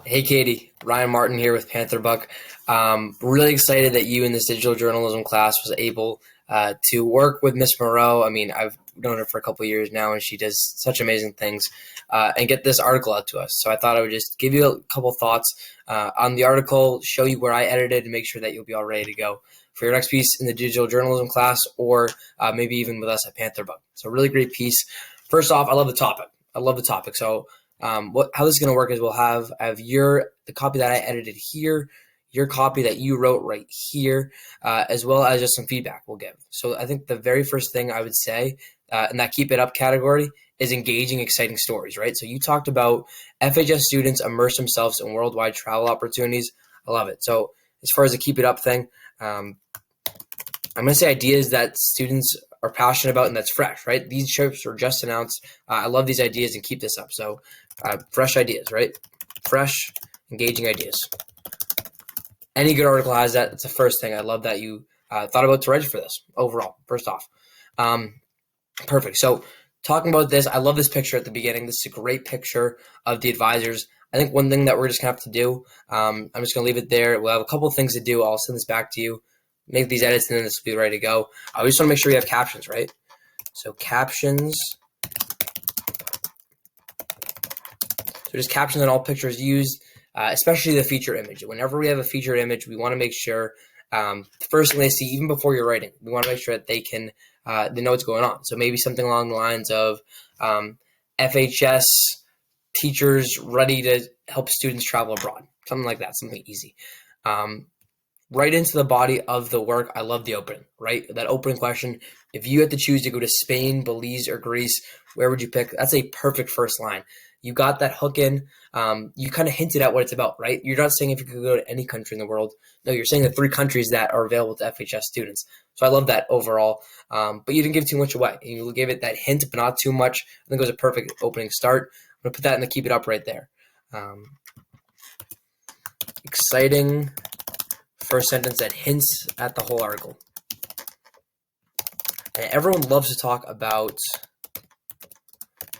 Hey Katie, Ryan Martin here with Panther Buck. Really excited that you in this digital journalism class was able to work with Miss Moreau. I mean, I've known her for a couple of years now, and she does such amazing things and get this article out to us. So I thought I would just give you a couple thoughts on the article, show you where I edited, and make sure that you'll be all ready to go for your next piece in the digital journalism class, or maybe even with us at Panther Buck. So really great piece. First off, I love the topic. So how this is going to work is I have the copy that I edited here, your copy that you wrote right here, as well as just some feedback we'll give. So I think the very first thing I would say in that keep it up category is engaging, exciting stories, right? So you talked about FHS students immerse themselves in worldwide travel opportunities. I love it. So as far as the keep it up thing, I'm going to say ideas that students are passionate about and that's fresh, right? These trips were just announced. I love these ideas and keep this up. So fresh ideas, right? Fresh, engaging ideas. Any good article has that. It's the first thing. I love that you thought about to register for this overall, first off. Perfect. So talking about this, I love this picture at the beginning. This is a great picture of the advisors. I think one thing that we're just going to have to do, I'm just going to leave it there. We'll have a couple of things to do. I'll send this back to you. Make these edits, and then this will be ready to go. We just want to make sure we have captions, right? So captions. So just captions on all pictures used, especially the feature image. Whenever we have a featured image, we want to make sure, first thing they see, even before you're writing, we want to make sure that they know what's going on. So maybe something along the lines of FHS teachers ready to help students travel abroad. Something like that, something easy. Right into the body of the work. I love the opening, right? That opening question. If you had to choose to go to Spain, Belize, or Greece, where would you pick? That's a perfect first line. You got that hook in. You kind of hinted at what it's about, right? You're not saying if you could go to any country in the world. No, you're saying the 3 countries that are available to FHS students. So I love that overall. But you didn't give too much away. You gave it that hint, but not too much. I think it was a perfect opening start. I'm going to put that in the keep it up right there. Exciting. First sentence that hints at the whole article. And everyone loves to talk about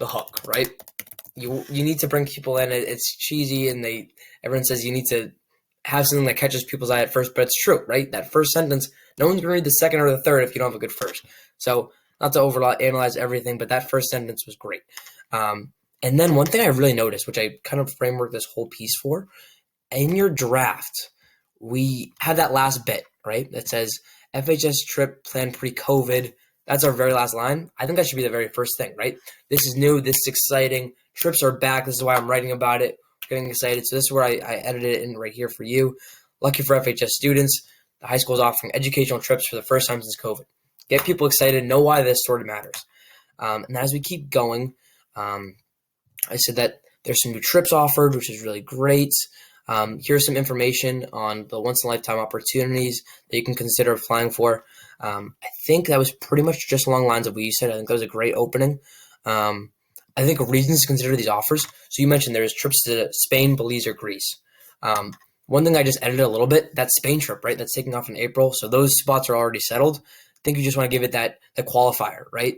the hook, right? You need to bring people in. It's cheesy, and everyone says you need to have something that catches people's eye at first, but it's true, right? That first sentence, no one's going to read the second or the third if you don't have a good first. So not to overanalyze everything, but that first sentence was great. And then one thing I really noticed, which I kind of frameworked this whole piece for, in your draft, we have that last bit, right? That says FHS trip planned pre-COVID. That's our very last line. I think that should be the very first thing, right? This is new. This is exciting. Trips are back. This is why I'm writing about it. Getting excited. So this is where I edited it in right here for you. Lucky for FHS students, the high school is offering educational trips for the first time since COVID. Get people excited. Know why this sort of matters. And as we keep going, I said that there's some new trips offered, which is really great. Here's some information on the once-in-a-lifetime opportunities that you can consider applying for. I think that was pretty much just along the lines of what you said. I think that was a great opening. I think reasons to consider these offers. So you mentioned there's trips to Spain, Belize, or Greece. One thing I just edited a little bit, that Spain trip, right? That's taking off in April. So those spots are already settled. I think you just want to give it the qualifier, right?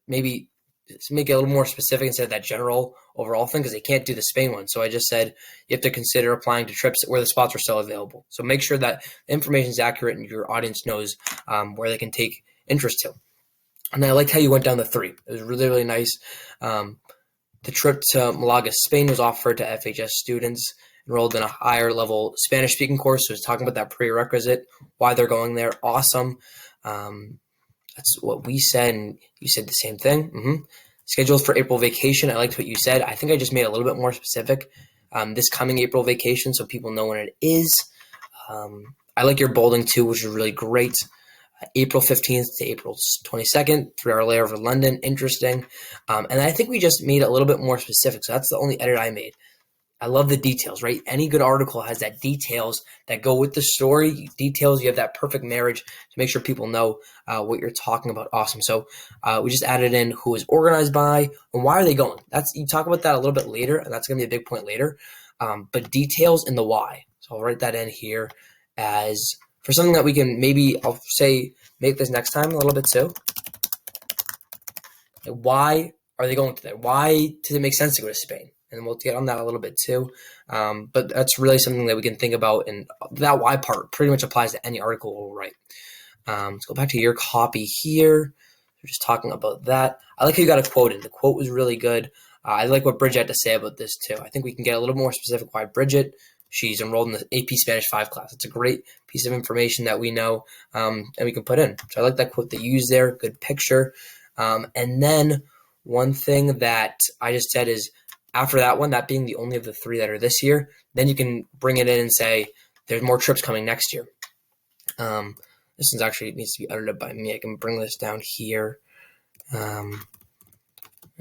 Maybe make it a little more specific instead of that general overall thing, because they can't do the Spain one. So I just said you have to consider applying to trips where the spots are still available. So make sure that the information is accurate and your audience knows where they can take interest to. And I liked how you went down the 3. It was really, really nice. The trip to Malaga, Spain was offered to FHS students enrolled in a higher level Spanish speaking course. So it's talking about that prerequisite, why they're going there. Awesome. That's what we said, and you said the same thing. Scheduled for April vacation. I liked what you said. I think I just made it a little bit more specific. This coming April vacation, so people know when it is. I like your bolding too, which is really great. April 15th to April 22nd, 3-hour layover London. Interesting. And I think we just made it a little bit more specific. So that's the only edit I made. I love the details, right? Any good article has that details that go with the story. Details, you have that perfect marriage to make sure people know what you're talking about. Awesome. So we just added in who is organized by and why are they going. You talk about that a little bit later, and that's going to be a big point later. But details in the why. So I'll write that in here as for something that we can I'll say make this next time a little bit too. Why are they going to there? Why does it make sense to go to Spain? and we'll get on that a little bit too. But that's really something that we can think about, and that why part pretty much applies to any article we'll write. Let's go back to your copy here. We're just talking about that. I like how you got a quote in. The quote was really good. I like what Bridget had to say about this too. I think we can get a little more specific why Bridget. She's enrolled in the AP Spanish 5 class. It's a great piece of information that we know and we can put in. So I like that quote that you used there. Good picture. And then one thing that I just said is after that one, that being the only of the 3 that are this year, then you can bring it in and say there's more trips coming next year. This one's actually needs to be edited by me. I can bring this down here.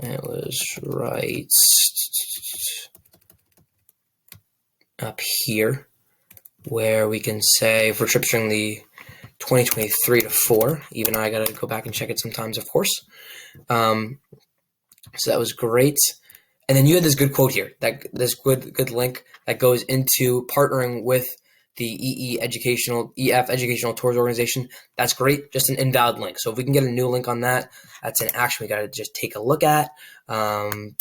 It was right up here where we can say for trips during the 2023 to 4. Even I got to go back and check it sometimes, of course. So that was great. And then you had this good quote here, this good link that goes into partnering with the EF Educational Tours Organization. That's great, just an invalid link. So if we can get a new link on that, that's an action we got to just take a look at.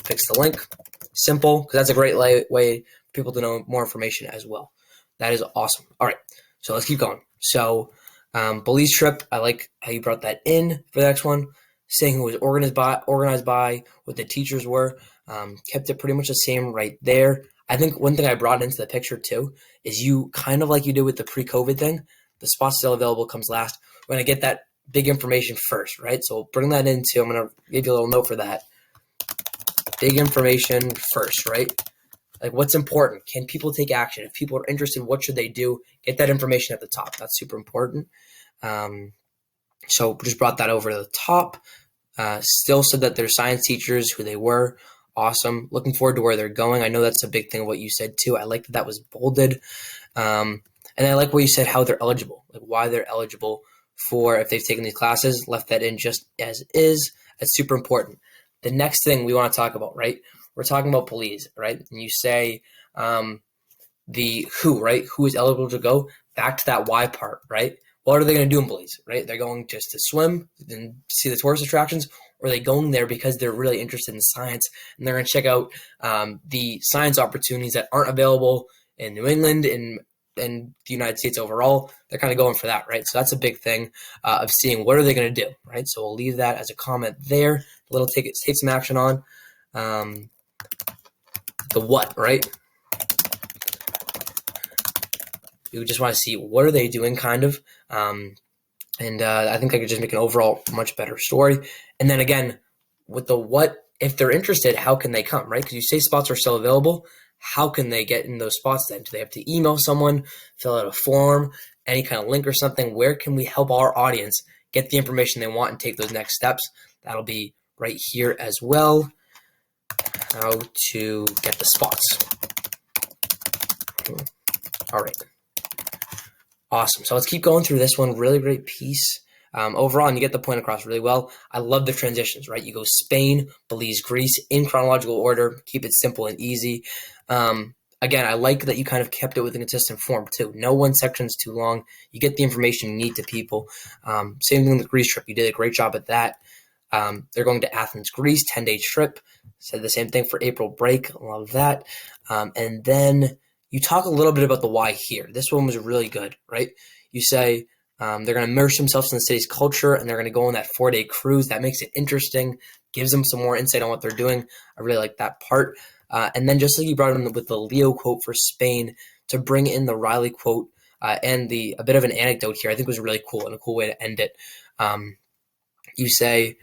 Fix the link. Simple, because that's a great way for people to know more information as well. That is awesome. All right, so let's keep going. So Belize trip, I like how you brought that in for the next one. Saying who was organized by, what the teachers were. Kept it pretty much the same right there. I think one thing I brought into the picture too is you kind of like you did with the pre-COVID thing, the spots still available comes last. We're going to get that big information first, right? So we'll bring that into, I'm going to give you a little note for that. Big information first, right? Like what's important? Can people take action? If people are interested, what should they do? Get that information at the top. That's super important. So just brought that over to the top. Still said that they're science teachers, who they were. Awesome. Looking forward to where they're going. I know that's a big thing of what you said too. I like that was bolded. And I like what you said, how they're eligible, like why they're eligible for if they've taken these classes, left that in just as is. That's super important. The next thing we want to talk about, right? We're talking about police, right? And you say the who, right? Who is eligible to go? Back to that why part, right? What are they going to do in Belize, right? They're going just to swim and see the tourist attractions, or are they going there because they're really interested in science and they're going to check out the science opportunities that aren't available in New England and the United States overall? They're kind of going for that, right? So that's a big thing of seeing what are they going to do, right? So we'll leave that as a comment there. A little take some action on the what, right? You just want to see what are they doing, kind of. And I think I could just make an overall much better story. And then again, with the what, if they're interested, how can they come, right? Because you say spots are still available. How can they get in those spots then? Do they have to email someone, fill out a form, any kind of link or something? Where can we help our audience get the information they want and take those next steps? That'll be right here as well. How to get the spots. All right. Awesome. So let's keep going through this one. Really great piece. Overall, and you get the point across really well. I love the transitions, right? You go Spain, Belize, Greece in chronological order. Keep it simple and easy. Again, I like that you kind of kept it with a consistent form too. No one section's too long. You get the information you need to people. Same thing with the Greece trip. You did a great job at that. They're going to Athens, Greece, 10-day trip. Said the same thing for April break. Love that. And then you talk a little bit about the why here. This one was really good, right? You say they're going to immerse themselves in the city's culture and they're going to go on that 4-day cruise. That makes it interesting, gives them some more insight on what they're doing. I really like that part. And then just like you brought in with the Leo quote for Spain to bring in the Riley quote and a bit of an anecdote here, I think was really cool and a cool way to end it. You say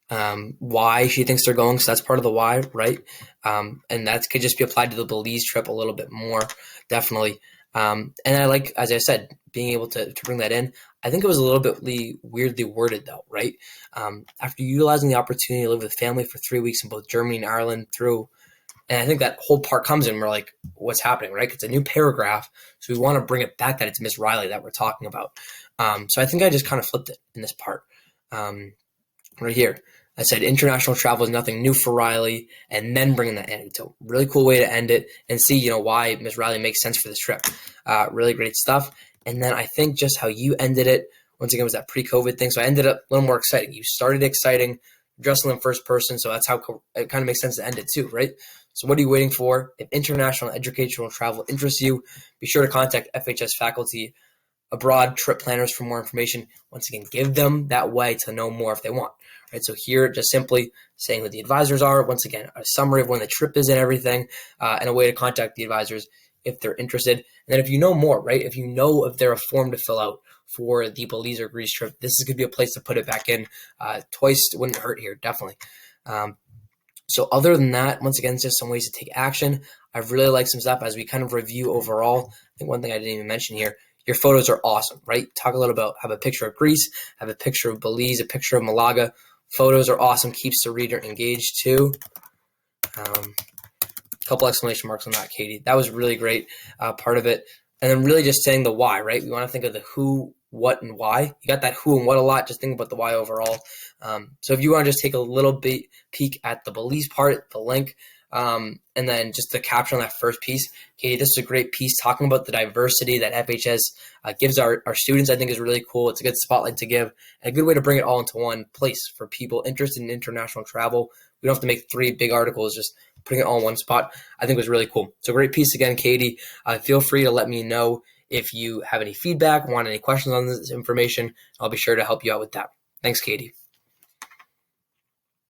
why she thinks they're going, so that's part of the why, right? And that could just be applied to the Belize trip a little bit more, definitely. And I like, as I said, being able to bring that in. I think it was a little bit weirdly worded though, right? After utilizing the opportunity to live with family for 3 weeks in both Germany and Ireland and I think that whole part comes in, we're like, what's happening, right? It's a new paragraph, so we want to bring it back that it's Miss Riley that we're talking about. So I think I just kind of flipped it in this part right here. I said international travel is nothing new for Riley, and then bringing that anecdote. Really cool way to end it and see, why Miss Riley makes sense for this trip. Really great stuff. And then I think just how you ended it, once again, was that pre-COVID thing. So I ended up a little more exciting. You started exciting, addressing them first person, so that's how it kind of makes sense to end it too, right? So what are you waiting for? If international educational travel interests you, be sure to contact FHS faculty abroad trip planners for more information. Once again, give them that way to know more if they want. Right, so here, just simply saying who the advisors are. Once again, a summary of when the trip is and everything, and a way to contact the advisors if they're interested. And then if you know more, right, if you know if they're a form to fill out for the Belize or Greece trip, this is going to be a place to put it back in. Twice wouldn't hurt here, definitely. So other than that, once again, it's just some ways to take action. I really like some stuff as we kind of review overall. I think one thing I didn't even mention here, your photos are awesome, right? Talk a little about, have a picture of Greece, have a picture of Belize, a picture of Malaga. Photos are awesome, keeps the reader engaged too. Couple exclamation marks on that, Katie. That was really great part of it. And then really just saying the why, right? We want to think of the who, what, and why. You got that who and what a lot, just think about the why overall. So if you want to just take a little bit peek at the Belize part, the link, and then just the caption on that first piece. Katie, this is a great piece talking about the diversity that FHS gives our students. I think is really cool. It's a good spotlight to give and a good way to bring it all into one place for people interested in international travel. We don't have to make 3 big articles, just putting it all in one spot. I think was really cool. So great piece again, Katie. Feel free to let me know if you have any feedback, want any questions on this information. I'll be sure to help you out with that. Thanks, Katie.